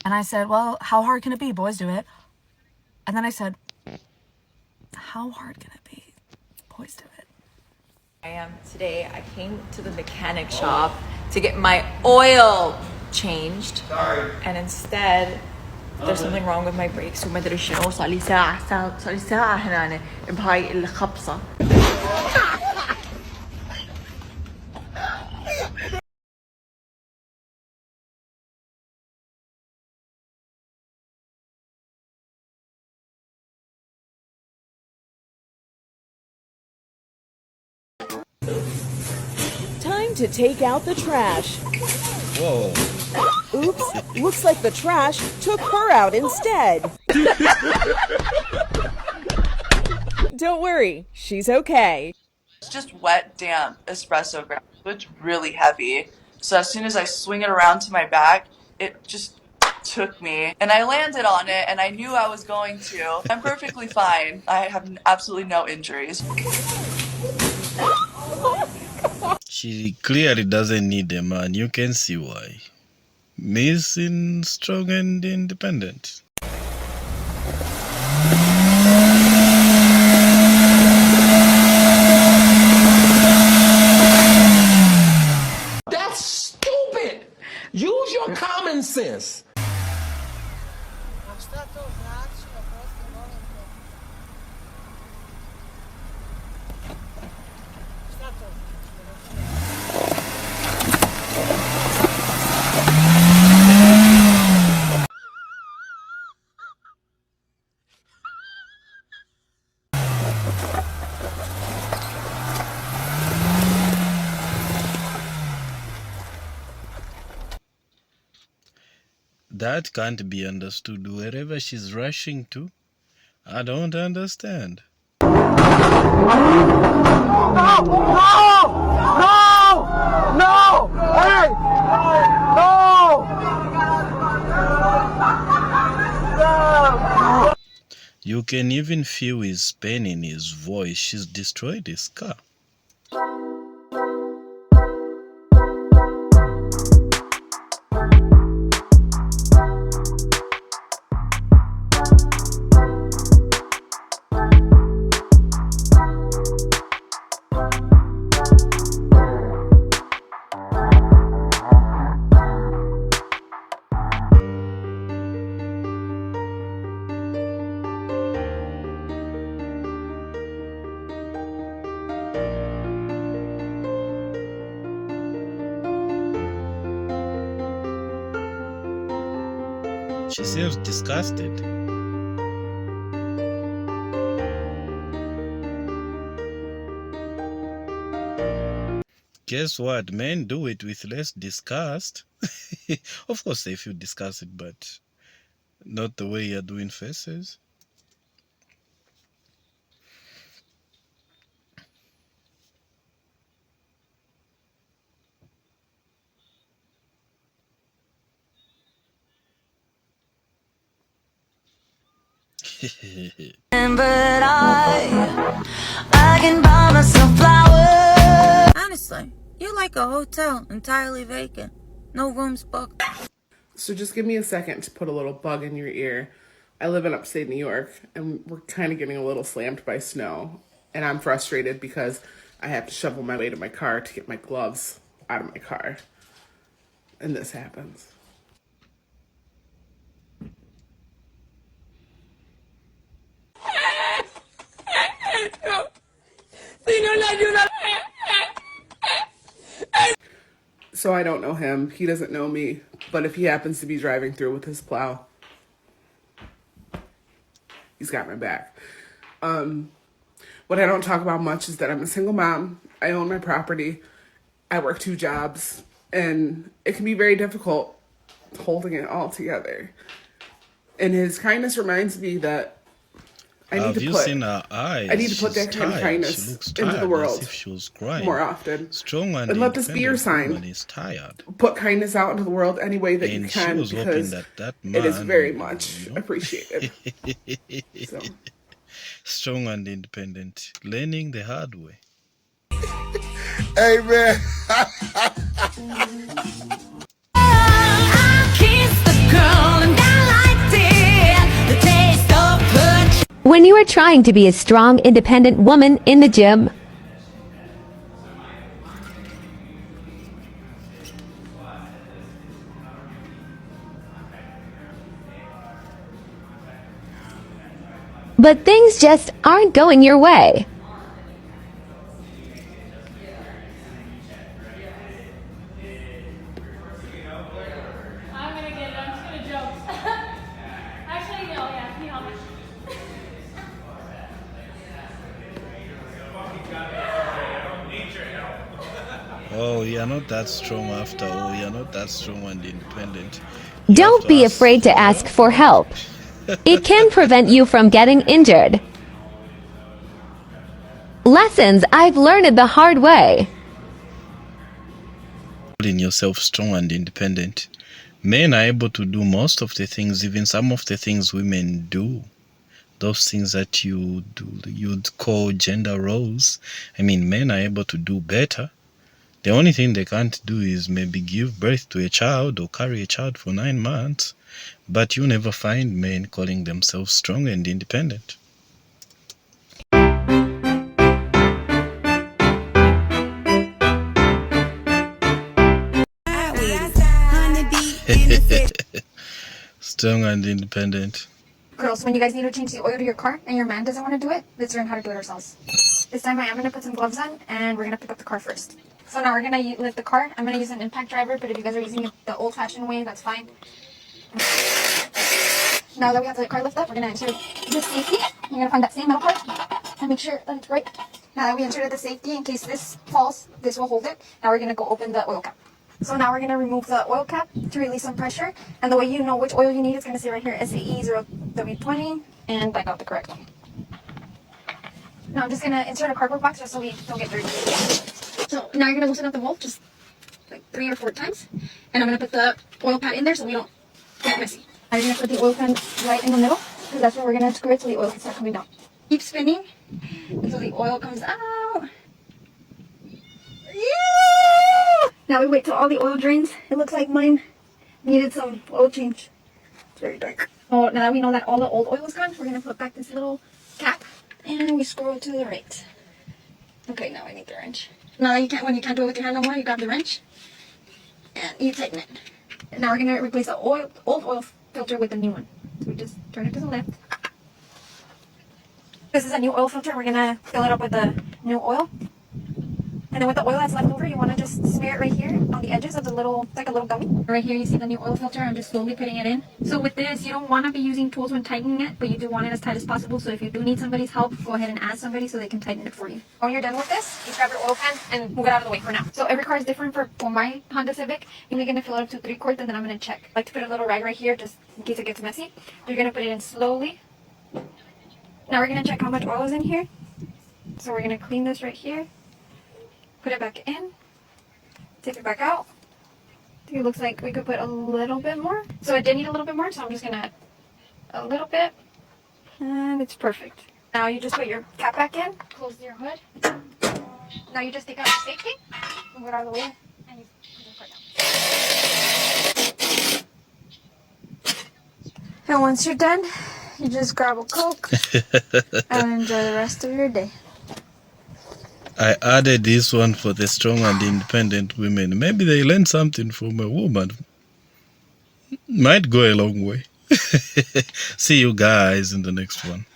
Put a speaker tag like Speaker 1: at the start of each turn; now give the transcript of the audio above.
Speaker 1: And I said, well, how hard can it be? Boys do it. And then I said, how hard can it be? Boys do it.
Speaker 2: Today I came to the mechanic shop to get my oil changed. Sorry. And instead, there's something wrong with my brakes. وما أدري شنو صار لي ساعة هنا بهاي الخبصة.
Speaker 3: Time to take out the trash.
Speaker 4: Whoa.
Speaker 3: Oops, looks like the trash took her out instead. Don't worry, she's okay.
Speaker 5: It's just wet, damp espresso ground. It's really heavy. So as soon as I swing it around to my back, it just took me. And I landed on it, and I knew I was going to. I'm perfectly fine. I have absolutely no injuries.
Speaker 4: She clearly doesn't need a man. You can see why. Missing strong and independent.
Speaker 6: That's stupid. Use your common sense.
Speaker 4: That can't be understood. Wherever she's rushing to, I don't understand.
Speaker 6: No! Hey! No!
Speaker 4: You can even feel his pain in his voice. She's destroyed his car. She seems disgusted. Guess what? Men do it with less disgust. Of course they feel disgusted, but not the way you're doing faces.
Speaker 7: But I can buy myself flowers.
Speaker 1: Honestly, you're like a hotel, entirely vacant. No rooms booked.
Speaker 8: So just give me a second to put a little bug in your ear. I live in upstate New York, and we're kind of getting a little slammed by snow. And I'm frustrated because I have to shovel my way to my car to get my gloves out of my car. And this happens. So I don't know him. He doesn't know me. But if he happens to be driving through with his plow, he's got my back. What I don't talk about much is that I'm a single mom. I own my property. I work 2 jobs. And it can be very difficult holding it all together. And his kindness reminds me that I need to put
Speaker 4: her eyes?
Speaker 8: I need to put that kind of kindness into the world
Speaker 4: as if she was crying.
Speaker 8: more often.
Speaker 4: Strong
Speaker 8: and let this be your sign.
Speaker 4: When he's tired.
Speaker 8: Put kindness out into the world any way that
Speaker 4: And
Speaker 8: you
Speaker 4: she
Speaker 8: can,
Speaker 4: was hoping
Speaker 8: because
Speaker 4: that man,
Speaker 8: it is very much appreciated. So.
Speaker 4: Strong and independent, learning the hard way.
Speaker 6: Hey, man.
Speaker 7: I kissed the girl and
Speaker 9: when you are trying to be a strong, independent woman in the gym. But things just aren't going your way.
Speaker 10: I'm gonna get it. I'm just gonna jump. Actually, no. Yeah, can you help me?
Speaker 4: Oh, you're not that strong after all. You're not that strong and independent.
Speaker 9: Don't be afraid to ask for help. It can prevent you from getting injured. Lessons I've learned the hard way.
Speaker 4: In yourself strong and independent. Men are able to do most of the things, even some of the things women do. Those things that you'd call gender roles. I mean, men are able to do better. The only thing they can't do is maybe give birth to a child or carry a child for 9 months. But you never find men calling themselves strong and independent. Strong and independent.
Speaker 11: Girls, when you guys need to change the oil to your car and your man doesn't want to do it, let's learn how to do it ourselves. This time I am going to put some gloves on and we're going to pick up the car first. So now we're going to lift the car. I'm going to use an impact driver, but if you guys are using it the old-fashioned way, that's fine. Now that we have the car lifted up, we're going to insert the safety. You're going to find that same metal part and make sure that it's right. Now that we inserted the safety, in case this falls, this will hold it. Now we're going to go open the oil cap. So now we're going to remove the oil cap to release some pressure. And the way you know which oil you need is going to say right here SAE 0W20 and back out the correct one. Now I'm just going to insert a cardboard box just so we don't get dirty. So now you're going to loosen up the valve just like 3 or 4 times. And I'm going to put the oil pad in there so we don't get messy. Now you're going to put the oil pan right in the middle because that's where we're going to screw it so the oil can start coming down. Keep spinning until the oil comes out. Now we wait till all the oil drains. It looks like mine needed some oil change. It's very dark. So now that we know that all the old oil is gone, we're going to put back this little cap and we screw it to the right. Okay, now I need the wrench. Now when you can't do it with your hand no more, you grab the wrench and you tighten it. And now we're going to replace the old oil filter with a new one. So we just turn it to the left. This is a new oil filter. We're going to fill it up with the new oil. And then with the oil that's left over, you want to just smear it right here on the edges of the little, like a little gummy. Right here you see the new oil filter. I'm just slowly putting it in. So with this, you don't want to be using tools when tightening it, but you do want it as tight as possible. So if you do need somebody's help, go ahead and ask somebody so they can tighten it for you. When you're done with this, just grab your oil pan and move it out of the way for now. So every car is different. For my Honda Civic, I'm going to fill it up to 3 quarts and then I'm going to check. I like to put a little rag right here just in case it gets messy. You're going to put it in slowly. Now we're going to check how much oil is in here. So we're going to clean this right here. Put it back in, take it back out. I think it looks like we could put a little bit more. So I did need a little bit more, so I'm just gonna add a little bit. And it's perfect. Now you just put your cap back in, close your hood. Now you just take out the safety, move it out of the way, and you put the car down. And once you're done, you just grab a Coke and enjoy the rest of your day.
Speaker 4: I added this one for the strong and independent women. Maybe they learn something from a woman. Might go a long way. See you guys in the next one.